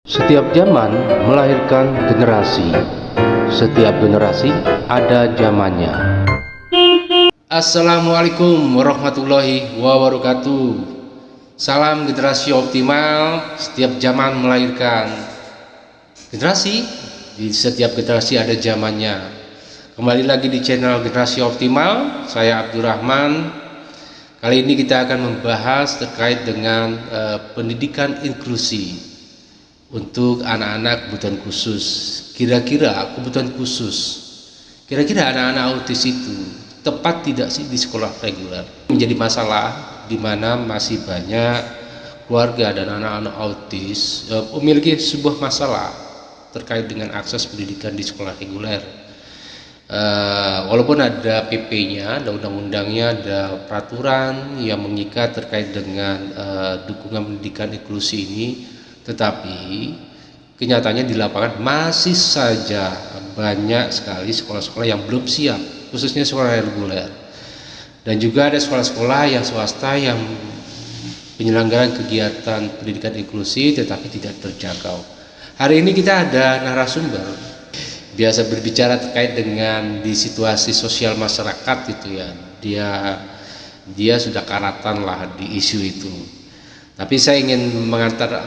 Setiap zaman melahirkan generasi. Setiap generasi ada zamannya. Assalamualaikum warahmatullahi wabarakatuh. Salam generasi optimal. Setiap zaman melahirkan generasi. Di setiap generasi ada zamannya. Kembali lagi di channel Generasi Optimal. Saya Abdurrahman. Kali ini kita akan membahas terkait dengan pendidikan inklusi untuk anak-anak kebutuhan khusus. Kira-kira kebutuhan khusus, kira-kira anak-anak autis itu tepat tidak sih di sekolah reguler? Menjadi masalah di mana masih banyak keluarga dan anak-anak autis memiliki sebuah masalah terkait dengan akses pendidikan di sekolah reguler. Walaupun ada PP-nya, ada undang-undangnya, ada peraturan yang mengikat terkait dengan dukungan pendidikan inklusi ini, tetapi kenyataannya di lapangan masih saja banyak sekali sekolah-sekolah yang belum siap, khususnya sekolah reguler. Dan juga ada sekolah-sekolah yang swasta yang penyelenggaraan kegiatan pendidikan inklusi tetapi tidak terjangkau. Hari ini kita ada narasumber biasa berbicara terkait dengan di situasi sosial masyarakat itu ya. Dia sudah karatan lah di isu itu. Tapi saya ingin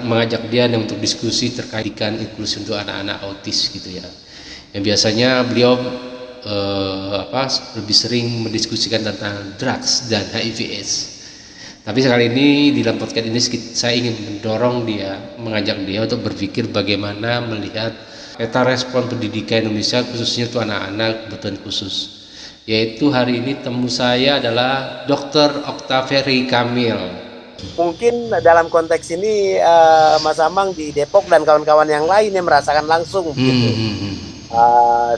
mengajak dia untuk diskusi terkait dengan inklusi untuk anak-anak autis gitu ya. Yang biasanya beliau lebih sering mendiskusikan tentang drugs dan HIV/AIDS. Tapi sekali ini di dalam podcast ini saya ingin mendorong dia, mengajak dia untuk berpikir bagaimana melihat peta respon pendidikan Indonesia khususnya untuk anak-anak kebutuhan khusus. Yaitu hari ini temu saya adalah Dr. Oktaveri Kamil. Mungkin dalam konteks ini Mas Amang di Depok dan kawan-kawan yang lain yang merasakan langsung begitu.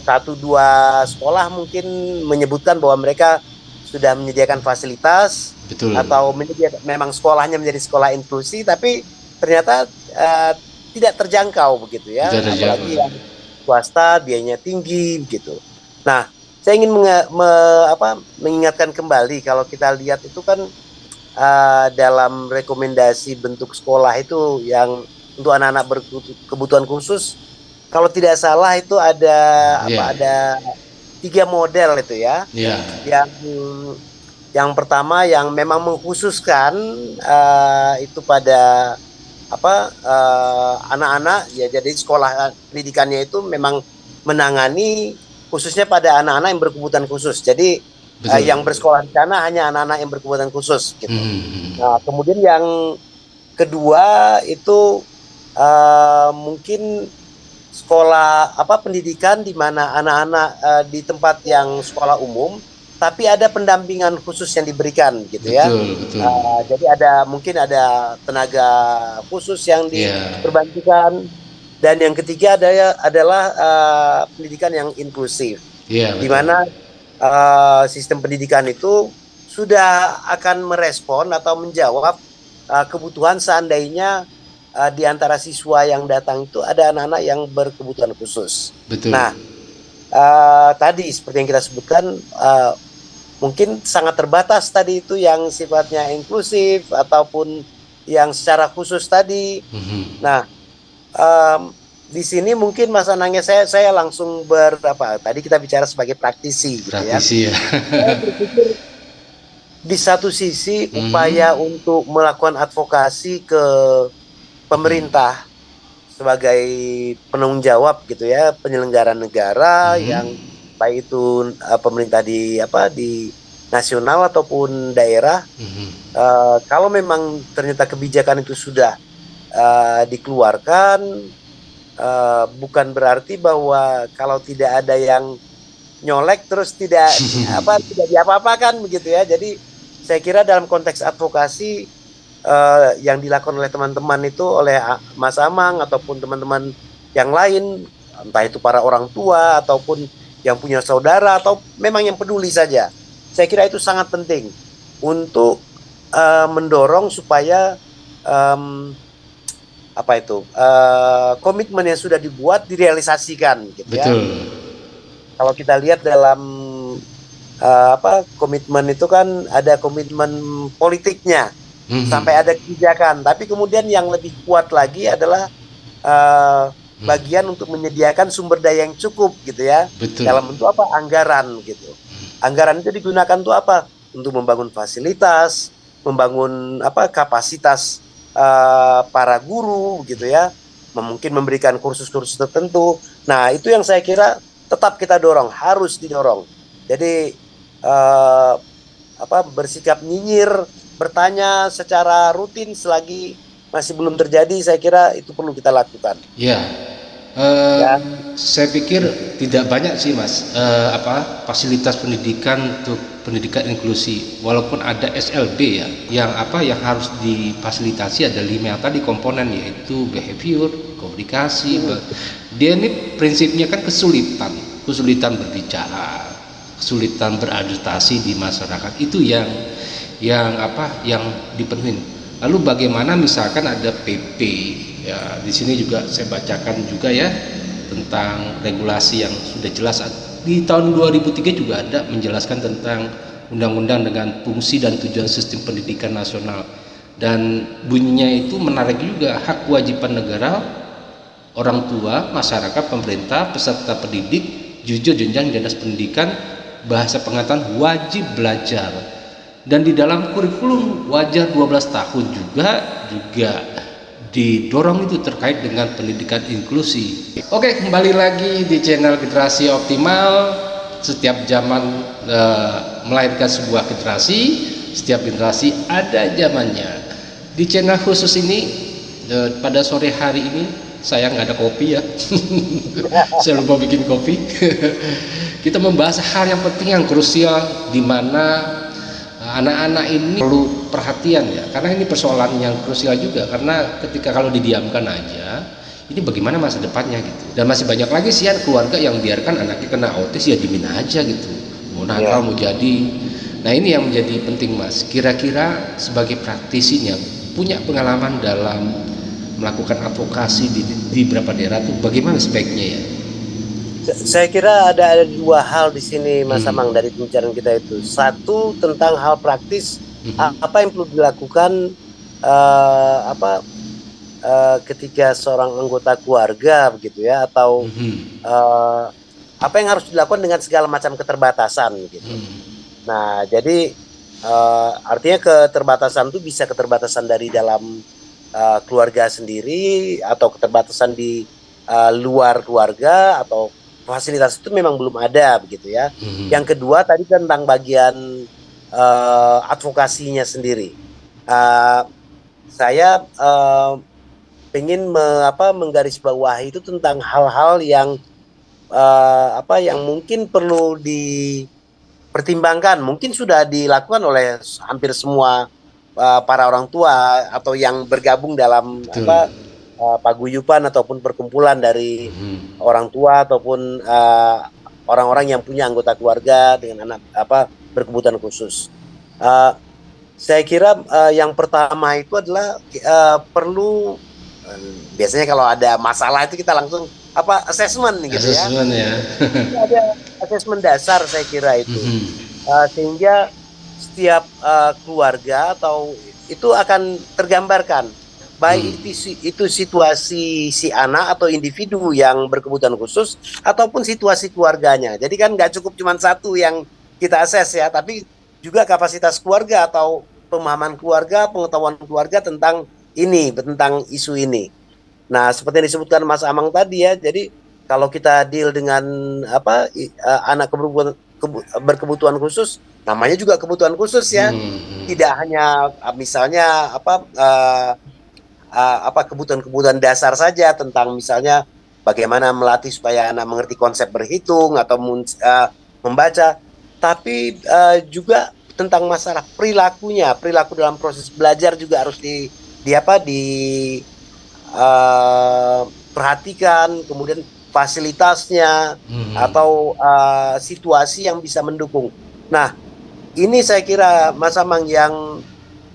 Satu dua sekolah mungkin menyebutkan bahwa mereka sudah menyediakan fasilitas. Betul. Atau memang sekolahnya menjadi sekolah inklusi, tapi ternyata tidak terjangkau begitu ya. Apalagi yang swasta biayanya tinggi begitu. Nah, saya ingin mengingatkan kembali kalau kita lihat itu kan dalam rekomendasi bentuk sekolah itu yang untuk anak-anak berkebutuhan khusus, kalau tidak salah itu ada ada 3 model itu ya. Yang pertama yang memang mengkhususkan itu pada anak-anak ya, jadi sekolah pendidikannya itu memang menangani khususnya pada anak-anak yang berkebutuhan khusus. Jadi yang bersekolah di sana hanya anak-anak yang berkebutuhan khusus gitu. Nah, kemudian yang kedua itu mungkin sekolah pendidikan di mana anak-anak di tempat yang sekolah umum tapi ada pendampingan khusus yang diberikan gitu ya. Betul. Jadi mungkin ada tenaga khusus yang diperbantukan. Dan yang ketiga adalah pendidikan yang inklusif, di mana sistem pendidikan itu sudah akan merespon atau menjawab kebutuhan seandainya di antara siswa yang datang itu ada anak-anak yang berkebutuhan khusus. Betul. Nah, tadi seperti yang kita sebutkan mungkin sangat terbatas tadi itu yang sifatnya inklusif ataupun yang secara khusus tadi. Nah, di sini mungkin Mas Anangnya saya langsung tadi kita bicara sebagai praktisi gitu ya. Saya berpikir di satu sisi upaya untuk melakukan advokasi ke pemerintah sebagai penanggung jawab gitu ya, penyelenggara negara yang baik itu pemerintah di nasional ataupun daerah. Kalau memang ternyata kebijakan itu sudah dikeluarkan, bukan berarti bahwa kalau tidak ada yang nyolek terus tidak tidak diapa-apakan begitu ya. Jadi saya kira dalam konteks advokasi yang dilakukan oleh teman-teman itu, oleh Mas Amang ataupun teman-teman yang lain, entah itu para orang tua ataupun yang punya saudara atau memang yang peduli saja, saya kira itu sangat penting untuk mendorong supaya komitmen yang sudah dibuat direalisasikan gitu. Betul. Ya. Kalau kita lihat dalam komitmen itu kan ada komitmen politiknya sampai ada kebijakan, tapi kemudian yang lebih kuat lagi adalah bagian untuk menyediakan sumber daya yang cukup gitu ya. Betul. Dalam bentuk apa? Anggaran gitu. Anggaran itu digunakan untuk apa? Untuk membangun fasilitas, membangun apa? Kapasitas para guru gitu ya. Mungkin memberikan kursus-kursus tertentu. Nah, itu yang saya kira tetap kita dorong, harus didorong. Jadi bersikap nyinyir, bertanya secara rutin selagi masih belum terjadi, saya kira itu perlu kita lakukan. Ya, Ya. saya pikir tidak banyak sih Mas fasilitas pendidikan untuk pendidikan inklusi, walaupun ada SLB ya, yang harus difasilitasi ada 5 yang tadi komponen, yaitu behavior, komunikasi. Dia ini prinsipnya kan kesulitan berbicara, kesulitan beradaptasi di masyarakat, itu yang dipenuhi. Lalu bagaimana misalkan ada PP ya, di sini juga saya bacakan juga ya tentang regulasi yang sudah jelas di tahun 2003 juga ada menjelaskan tentang undang-undang dengan fungsi dan tujuan sistem pendidikan nasional, dan bunyinya itu menarik juga, hak kewajiban negara, orang tua, masyarakat, pemerintah, peserta pendidik, jujur jenjang dinas pendidikan, bahasa pengetahuan wajib belajar. Dan di dalam kurikulum wajar 12 tahun juga didorong itu terkait dengan pendidikan inklusi. Oke, kembali lagi di channel Generasi Optimal. Setiap zaman melahirkan sebuah generasi, setiap generasi ada zamannya. Di channel khusus ini pada sore hari ini saya nggak ada kopi ya. Saya lupa bikin kopi. Kita membahas hal yang penting, yang krusial, di mana anak-anak ini perlu perhatian ya, karena ini persoalan yang krusial juga, karena ketika kalau didiamkan aja, ini bagaimana masa depannya gitu. Dan masih banyak lagi sih keluarga yang biarkan anaknya kena autis, ya dimin aja gitu, mau nakal mau jadi. Nah, ini yang menjadi penting Mas, kira-kira sebagai praktisi yang punya pengalaman dalam melakukan advokasi di beberapa daerah tuh bagaimana sebaiknya ya? Saya kira ada 2 hal di sini Mas Amang dari pembicaraan kita itu. Satu tentang hal praktis, apa yang perlu dilakukan ketika seorang anggota keluarga begitu ya, atau apa yang harus dilakukan dengan segala macam keterbatasan gitu. Nah, jadi artinya keterbatasan itu bisa keterbatasan dari dalam keluarga sendiri, atau keterbatasan di luar keluarga, atau fasilitas itu memang belum ada begitu ya. Yang kedua tadi tentang bagian advokasinya sendiri. Saya ingin menggarisbawahi itu tentang hal-hal yang yang mungkin perlu dipertimbangkan, mungkin sudah dilakukan oleh hampir semua para orang tua atau yang bergabung dalam paguyuban ataupun perkumpulan dari orang tua ataupun orang-orang yang punya anggota keluarga dengan anak berkebutuhan khusus. Saya kira yang pertama itu adalah perlu, biasanya kalau ada masalah itu kita langsung assessment gitu ya. Ada assessment dasar saya kira itu. Sehingga setiap keluarga atau itu akan tergambarkan, baik itu situasi si anak atau individu yang berkebutuhan khusus ataupun situasi keluarganya. Jadi kan nggak cukup cuma satu yang kita assess ya, tapi juga kapasitas keluarga atau pemahaman keluarga, pengetahuan keluarga tentang isu ini. Nah, seperti yang disebutkan Mas Amang tadi ya, jadi kalau kita deal dengan anak berkebutuhan khusus, namanya juga kebutuhan khusus ya, tidak hanya misalnya kebutuhan-kebutuhan dasar saja tentang misalnya bagaimana melatih supaya anak mengerti konsep berhitung atau membaca, tapi juga tentang masalah perilaku dalam proses belajar juga harus perhatikan, kemudian fasilitasnya atau situasi yang bisa mendukung. Nah, ini saya kira Mas Amang yang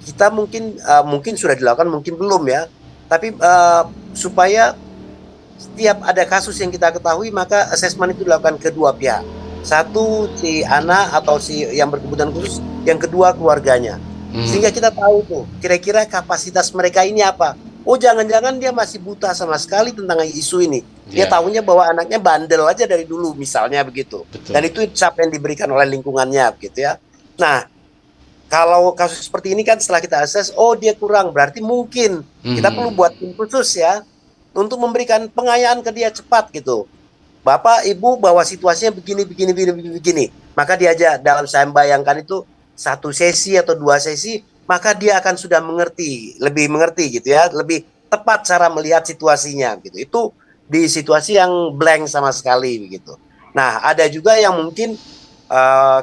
kita mungkin sudah dilakukan, mungkin belum ya, tapi supaya setiap ada kasus yang kita ketahui, maka asesmen itu dilakukan kedua pihak. Satu si anak atau si yang berkebutuhan khusus, yang kedua keluarganya. Sehingga kita tahu tuh kira-kira kapasitas mereka ini apa. Oh, jangan-jangan dia masih buta sama sekali tentang isu ini. Dia Ya, tahunya bahwa anaknya bandel aja dari dulu, misalnya begitu. betul. Dan itu cap yang diberikan oleh lingkungannya, gitu ya. Nah, kalau kasus seperti ini kan setelah kita akses, oh dia kurang, berarti mungkin kita perlu Mhm. buat tim khusus ya untuk memberikan pengayaan ke dia cepat gitu. Bapak, Ibu bahwa situasinya begini, begini, begini, begini, begini. Maka dia aja dalam saya bayangkan itu satu sesi atau dua sesi, maka dia akan sudah mengerti, lebih mengerti gitu ya, lebih tepat cara melihat situasinya gitu. Itu di situasi yang blank sama sekali begitu. Nah, ada juga yang mungkin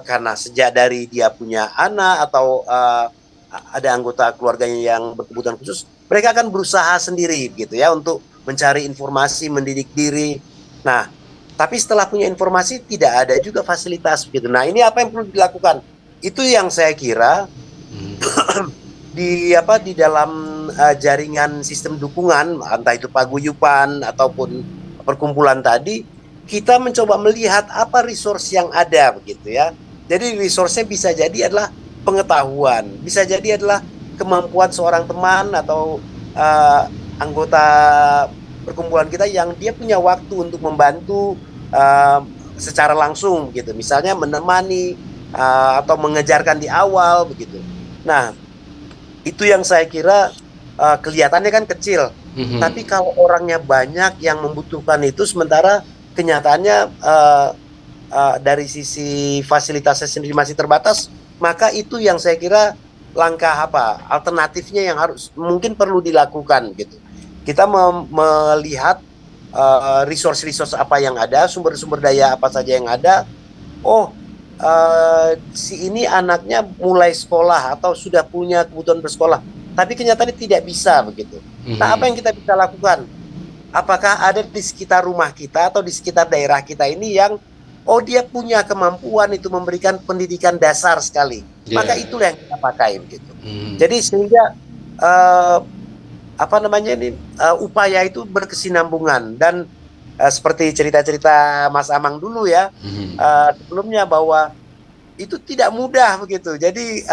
karena sejak dari dia punya anak atau ada anggota keluarganya yang berkebutuhan khusus, mereka akan berusaha sendiri gitu ya untuk mencari informasi, mendidik diri. Nah, tapi setelah punya informasi tidak ada juga fasilitas begitu. Nah, ini apa yang perlu dilakukan? Itu yang saya kira di dalam jaringan sistem dukungan, entah itu paguyuban ataupun perkumpulan tadi, kita mencoba melihat apa resource yang ada begitu ya. Jadi resource-nya bisa jadi adalah pengetahuan, bisa jadi adalah kemampuan seorang teman atau anggota perkumpulan kita yang dia punya waktu untuk membantu secara langsung gitu. Misalnya menemani atau mengejarkan di awal begitu. Nah, itu yang saya kira kelihatannya kan kecil, Mhm. tapi kalau orangnya banyak yang membutuhkan itu, sementara kenyataannya dari sisi fasilitasnya sendiri masih terbatas, maka itu yang saya kira langkah apa alternatifnya yang harus mungkin perlu dilakukan gitu. Kita melihat resource-resource apa yang ada, sumber-sumber daya apa saja yang ada. Oh, si ini anaknya mulai sekolah atau sudah punya kebutuhan bersekolah, tapi kenyataannya tidak bisa begitu. Nah, apa Mhm. yang kita bisa lakukan? Apakah ada di sekitar rumah kita atau di sekitar daerah kita ini yang, oh dia punya kemampuan itu memberikan pendidikan dasar sekali, maka Ya. itulah yang kita pakai begitu. Mhm. Jadi sehingga eh, apa namanya ini upaya itu berkesinambungan dan seperti cerita-cerita Mas Amang dulu ya Mhm. sebelumnya bahwa itu tidak mudah begitu. Jadi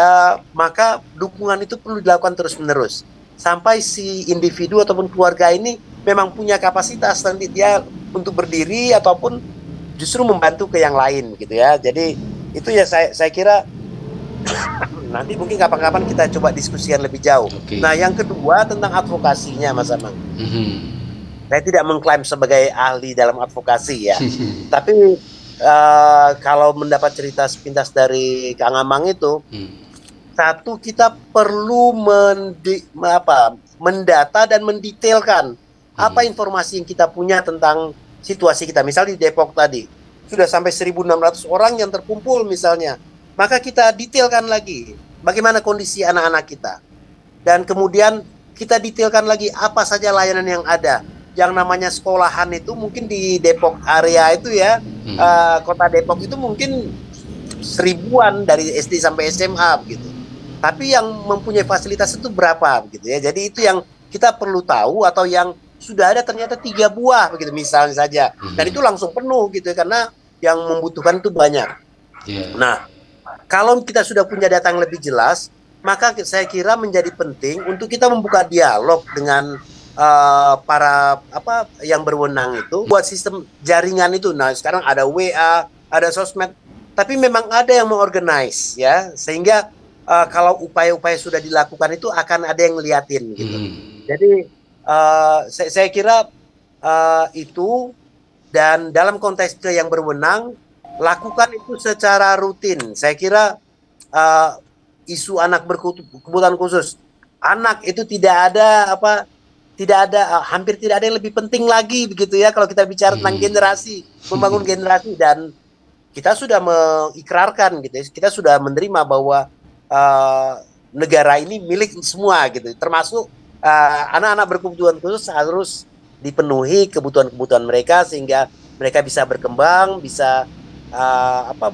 maka dukungan itu perlu dilakukan terus-menerus sampai si individu ataupun keluarga ini memang punya kapasitas nanti dia untuk berdiri ataupun justru membantu ke yang lain gitu ya. Jadi itu ya saya kira nanti mungkin kapan-kapan kita coba diskusikan lebih jauh. Oke. Nah, yang kedua tentang advokasinya Mas Amang. Mhm. Saya tidak mengklaim sebagai ahli dalam advokasi ya. Tapi kalau mendapat cerita sepintas dari Kang Amang itu, Mhm. satu kita perlu mendata dan mendetailkan apa Mhm. informasi yang kita punya tentang situasi kita. Misalnya di Depok tadi, sudah sampai 1.600 orang yang terkumpul misalnya. Maka kita detailkan lagi bagaimana kondisi anak-anak kita. Dan kemudian kita detailkan lagi apa saja layanan yang ada. Yang namanya sekolahan itu mungkin di Depok area itu ya, Mhm. kota Depok itu mungkin seribuan dari SD sampai SMA begitu. Tapi yang mempunyai fasilitas itu berapa begitu ya. Jadi itu yang kita perlu tahu atau yang sudah ada ternyata 3 buah begitu misalnya saja. Dan itu Mhm. langsung penuh gitu ya, karena yang membutuhkan itu banyak. Ya. Nah, kalau kita sudah punya data yang lebih jelas, maka saya kira menjadi penting untuk kita membuka dialog dengan para apa yang berwenang itu buat sistem jaringan itu. Nah, sekarang ada WA, ada sosmed, tapi memang ada yang mengorganize ya, sehingga kalau upaya-upaya sudah dilakukan itu akan ada yang ngeliatin gitu. Mhm. Jadi saya kira itu, dan dalam konteks ke yang berwenang lakukan itu secara rutin. Saya kira uh, isu anak berkebutuhan khusus, anak itu tidak ada apa, tidak ada hampir tidak ada yang lebih penting lagi begitu ya kalau kita bicara tentang Mhm. generasi, membangun generasi. Dan kita sudah mengikrarkan gitu ya, kita sudah menerima bahwa uh, negara ini milik semua gitu, termasuk anak-anak berkebutuhan khusus harus dipenuhi kebutuhan-kebutuhan mereka sehingga mereka bisa berkembang, bisa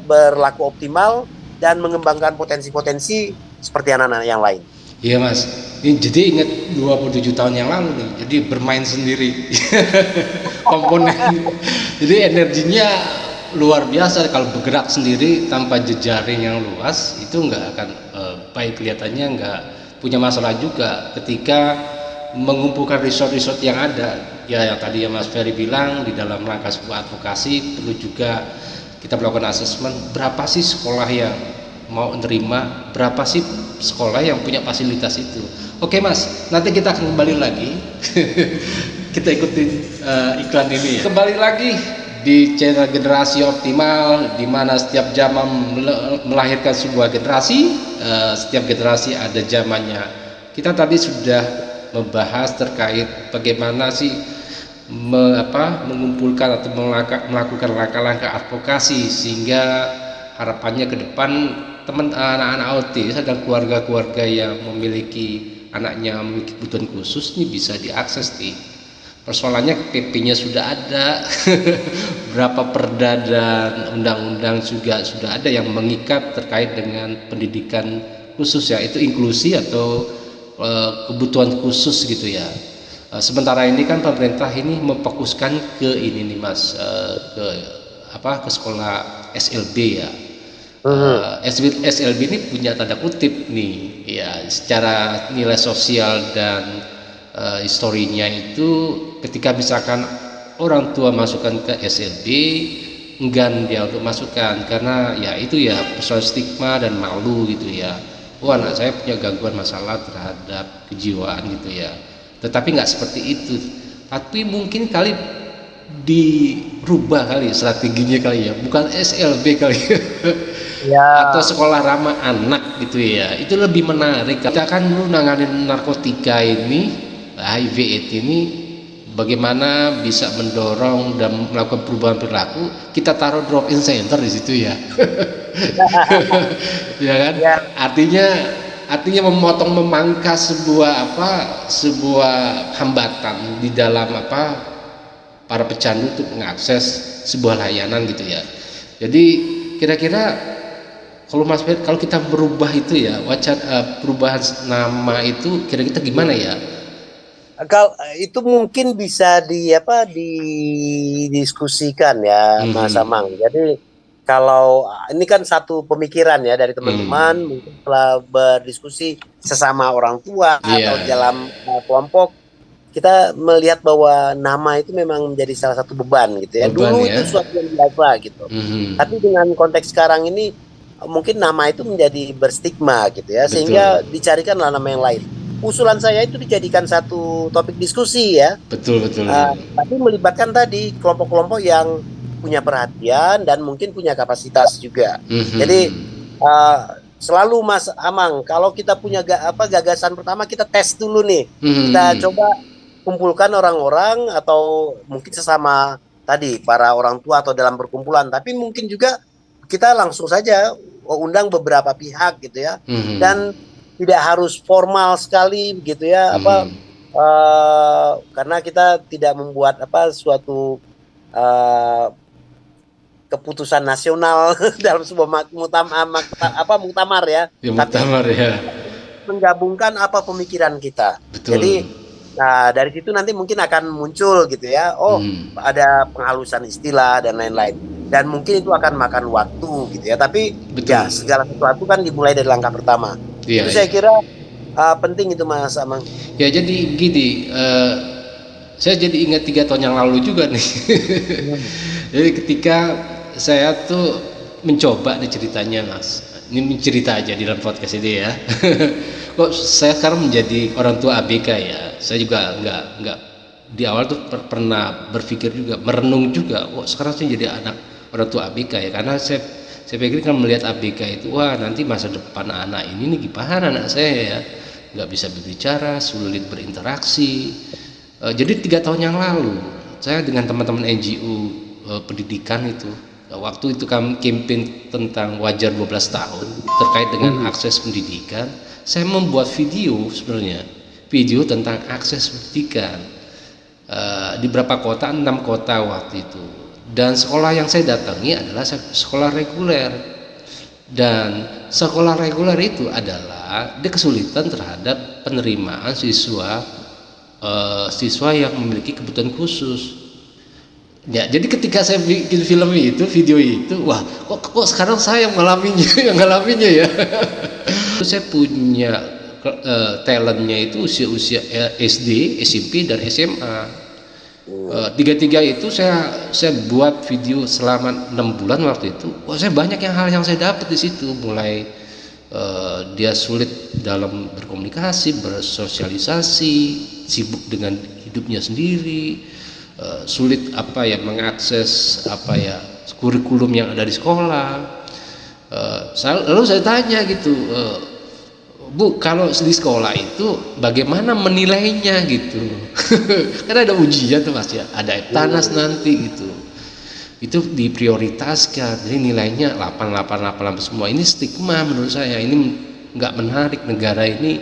berlaku optimal dan mengembangkan potensi-potensi seperti anak-anak yang lain. Iya Mas, ini jadi ingat 27 tahun yang lalu nih, jadi bermain sendiri komponen, jadi energinya luar biasa kalau bergerak sendiri tanpa jejaring yang luas itu nggak akan baik, kelihatannya nggak punya masalah juga ketika mengumpulkan resort-resort yang ada, ya yang tadi ya Mas Ferry bilang, di dalam rangka sebuah advokasi perlu juga kita melakukan asesmen berapa sih sekolah yang mau menerima, berapa sih sekolah yang punya fasilitas itu. Oke Mas, nanti kita akan kembali lagi kita ikutin iklan ini ya. Kembali lagi di channel Generasi Optimal, di mana setiap zaman melahirkan sebuah generasi, setiap generasi ada zamannya. Kita tadi sudah membahas terkait bagaimana sih mengumpulkan atau melakukan langkah-langkah advokasi, sehingga harapannya ke depan anak-anak autis dan keluarga-keluarga yang memiliki anaknya memiliki kebutuhan khusus ini bisa diakses nih. Persoalannya PP-nya sudah ada berapa perda dan undang-undang juga sudah ada yang mengikat terkait dengan pendidikan khusus ya, itu inklusi atau kebutuhan khusus gitu ya. Sementara ini kan pemerintah ini memfokuskan ke ini nih Mas, ke sekolah SLB ya. SLB ini punya tanda kutip nih ya, secara nilai sosial dan historinya itu ketika misalkan orang tua masukkan ke SLB enggan dia untuk masukkan karena ya itu ya persoalan stigma dan malu gitu ya. Oh anak saya punya gangguan masalah terhadap kejiwaan gitu ya, tetapi nggak seperti itu. Tapi mungkin kali dirubah kali strateginya kali ya, bukan SLB kali ya. Atau sekolah ramah anak gitu ya, itu lebih menarik. Kita kan dulu nanganin narkotika ini, HIV AIDS ini, bagaimana bisa mendorong dan melakukan perubahan perilaku, kita taruh drop-in center di situ ya. Ya kan ya. Artinya memangkas sebuah hambatan di dalam para pecandu untuk mengakses sebuah layanan gitu ya. Jadi kira-kira kalau kita merubah itu ya, perubahan nama itu kira-kira gimana ya? Kalau itu mungkin bisa didiskusikan ya Mas Amang. Jadi kalau ini kan satu pemikiran ya dari teman-teman, mungkin setelah berdiskusi sesama orang tua atau dalam kelompok, kita melihat bahwa nama itu memang menjadi salah satu beban gitu ya. Dulu itu suatu yang biasa gitu. Tapi dengan konteks sekarang ini mungkin nama itu menjadi berstigma gitu ya. Sehingga dicarikanlah nama yang lain. Usulan saya itu dijadikan satu topik diskusi ya. Betul. Tapi melibatkan tadi kelompok-kelompok yang punya perhatian dan mungkin punya kapasitas juga. Jadi selalu Mas Amang, kalau kita punya gagasan pertama, kita tes dulu nih. Kita coba kumpulkan orang-orang atau mungkin sesama tadi para orang tua atau dalam perkumpulan. Tapi mungkin juga kita langsung saja undang beberapa pihak gitu ya. Dan tidak harus formal sekali begitu ya, karena kita tidak membuat suatu keputusan nasional dalam sebuah muktamar ya. Muktamar ya. Menggabungkan pemikiran kita. Betul. Jadi dari situ nanti mungkin akan muncul gitu ya. Ada penghalusan istilah dan lain-lain. Dan mungkin itu akan makan waktu gitu ya. Tapi ya segala sesuatu kan dimulai dari langkah pertama. Itu saya kira penting itu Mas Amang. Ya jadi gini, saya jadi ingat 3 tahun yang lalu juga nih. Jadi ketika saya tuh mencoba nih ceritanya Mas, ini mencerita aja di dalam podcast ini ya. Kok saya sekarang menjadi orang tua ABK ya. Saya juga nggak di awal tuh pernah berpikir juga, merenung juga, kok sekarang saya jadi anak orang tua ABK ya, karena saya pikir kan melihat ABK itu, wah nanti masa depan anak ini nih gimana anak saya ya, nggak bisa berbicara, sulit berinteraksi. Jadi 3 tahun yang lalu saya dengan teman-teman NGO pendidikan itu, waktu itu kami campaign tentang wajar 12 tahun terkait dengan akses pendidikan, saya membuat video sebenarnya, video tentang akses pendidikan di beberapa kota, 6 kota waktu itu. Dan sekolah yang saya datangi adalah sekolah reguler, dan sekolah reguler itu adalah dia kesulitan terhadap penerimaan siswa yang memiliki kebutuhan khusus. Ya, jadi ketika saya bikin video itu, wah, kok sekarang saya yang mengalaminya ya. Saya punya talentnya itu usia-usia SD, SMP, dan SMA. Tiga-tiga itu saya buat video selama 6 bulan waktu itu. Wah, saya banyak hal yang saya dapat di situ, mulai dia sulit dalam berkomunikasi, bersosialisasi, sibuk dengan hidupnya sendiri, sulit mengakses kurikulum yang ada di sekolah. Lalu saya tanya gitu, Bu, kalau di sekolah itu bagaimana menilainya gitu? Karena ada ujian tuh Mas ya, ada Eptanas nanti gitu. Itu diprioritaskan, jadi nilainya 8 semua. Ini stigma menurut saya, ini nggak menarik. Negara ini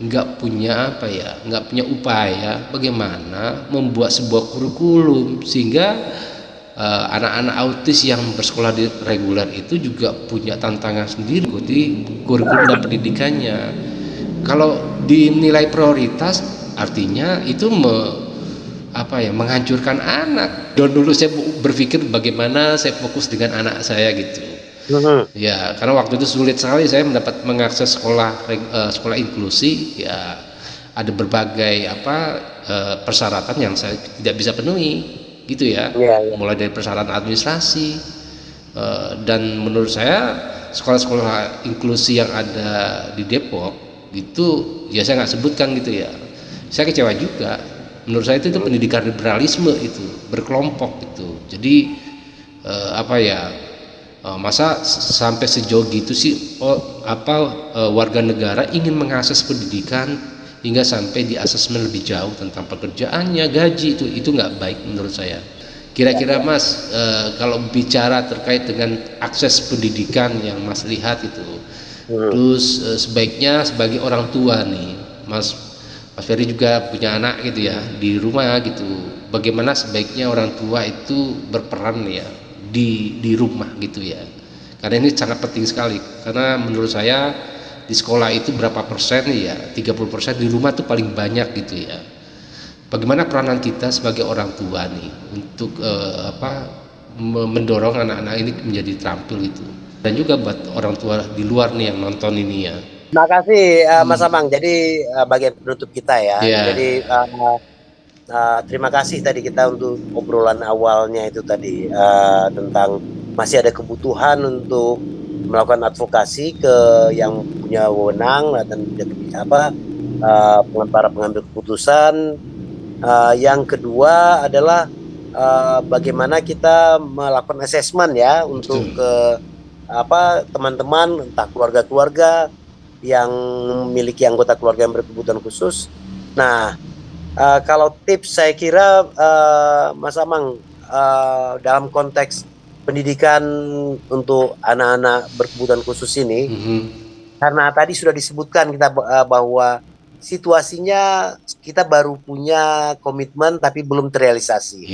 nggak punya nggak punya upaya bagaimana membuat sebuah kurikulum sehingga anak-anak autis yang bersekolah di reguler itu juga punya tantangan sendiri di kurikulum dan pendidikannya. Kalau dinilai prioritas, artinya itu menghancurkan anak. Dan dulu saya berpikir bagaimana saya fokus dengan anak saya gitu. Ya, karena waktu itu sulit sekali saya mengakses sekolah inklusi. Ya, ada berbagai persyaratan yang saya tidak bisa penuhi gitu ya. Mulai dari persyaratan administrasi, dan menurut saya sekolah-sekolah inklusi yang ada di Depok itu ya saya nggak sebutkan gitu ya, saya kecewa juga. Menurut saya itu pendidikan liberalisme, itu berkelompok gitu. Jadi masa sampai sejauh gitu sih warga negara ingin mengakses pendidikan hingga sampai di asesmen lebih jauh tentang pekerjaannya, gaji, itu nggak baik menurut saya. Kira-kira Mas, kalau bicara terkait dengan akses pendidikan yang Mas lihat itu, terus sebaiknya sebagai orang tua nih, Mas Ferry juga punya anak gitu ya di rumah gitu, bagaimana sebaiknya orang tua itu berperan ya di rumah gitu ya, karena ini sangat penting sekali. Karena menurut saya di sekolah itu berapa persen ya, 30% di rumah tuh paling banyak gitu ya. Bagaimana peranan kita sebagai orang tua nih untuk mendorong anak-anak ini menjadi terampil itu, dan juga buat orang tua di luar nih yang nonton ini ya. Terima kasih Mas Amang. Jadi bagian penutup kita ya. Jadi terima kasih tadi kita untuk obrolan awalnya itu tadi tentang masih ada kebutuhan untuk melakukan advokasi ke yang punya wewenang dan para pengambil keputusan. Yang kedua adalah bagaimana kita melakukan assessment ya untuk ke teman-teman, entah keluarga-keluarga yang memiliki anggota keluarga yang berkebutuhan khusus. Nah, kalau tips saya kira Mas Amang dalam konteks pendidikan untuk anak-anak berkebutuhan khusus ini, karena tadi sudah disebutkan kita bahwa situasinya kita baru punya komitmen tapi belum terrealisasi.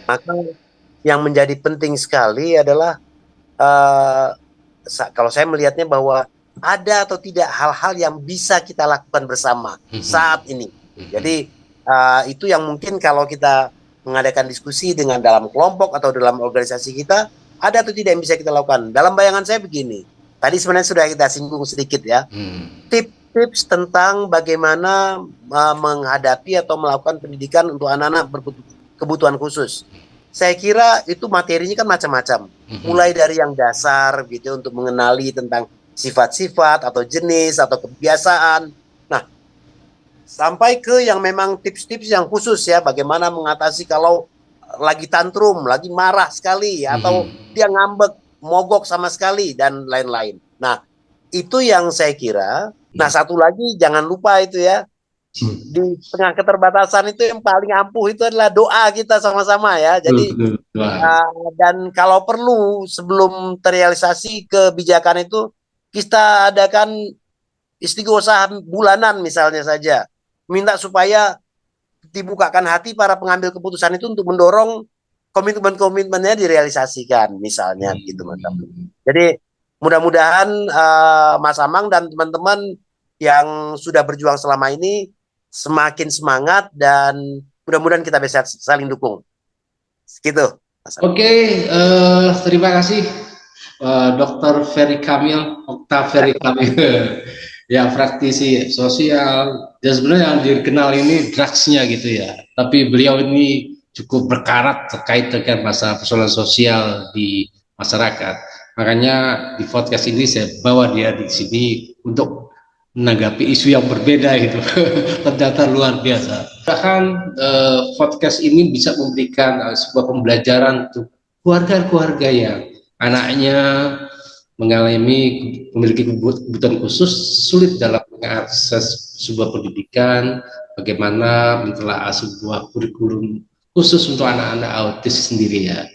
Maka yang menjadi penting sekali adalah kalau saya melihatnya bahwa ada atau tidak hal-hal yang bisa kita lakukan bersama saat ini. Jadi itu yang mungkin kalau kita mengadakan diskusi dengan dalam kelompok atau dalam organisasi kita, ada atau tidak yang bisa kita lakukan. Dalam bayangan saya begini, tadi sebenarnya sudah kita singgung sedikit ya, tips tentang bagaimana menghadapi atau melakukan pendidikan untuk anak-anak berkebutuhan khusus. Saya kira itu materinya kan macam-macam, mulai dari yang dasar gitu untuk mengenali tentang sifat-sifat atau jenis atau kebiasaan. Nah, sampai ke yang memang tips-tips yang khusus ya, bagaimana mengatasi kalau lagi tantrum, lagi marah sekali atau dia ngambek, mogok sama sekali dan lain-lain. Nah, itu yang saya kira. Nah, satu lagi jangan lupa itu ya, di tengah keterbatasan itu yang paling ampuh itu adalah doa kita sama-sama ya. Jadi dan kalau perlu sebelum terrealisasi kebijakan itu kita adakan istighosah bulanan misalnya saja, minta supaya dibukakan hati para pengambil keputusan itu untuk mendorong komitmen-komitmennya direalisasikan misalnya gitu Mas. Jadi mudah-mudahan Mas Amang dan teman-teman yang sudah berjuang selama ini semakin semangat dan mudah-mudahan kita bisa saling dukung. Gitu. Oke, terima kasih Dr. Ferry Kamil, Okta Ferry Kamil. Ya, praktisi sosial. Dan sebenarnya yang dikenal ini drugsnya gitu ya. Tapi beliau ini cukup berkarat terkait dengan masalah persoalan sosial di masyarakat. Makanya di podcast ini saya bawa dia di sini untuk menanggapi isu yang berbeda gitu. Ternyata luar biasa. Bahkan podcast ini bisa memberikan sebuah pembelajaran untuk keluarga-keluarga yang anaknya mengalami memiliki kebutuhan khusus, sulit dalam mengakses sebuah pendidikan, bagaimana mentelaah sebuah kurikulum khusus untuk anak-anak autis sendiri ya.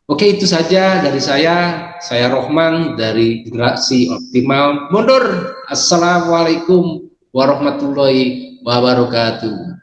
Oke, itu saja dari saya Rohman dari Generasi Optimal. Mundur. Assalamualaikum warahmatullahi wabarakatuh.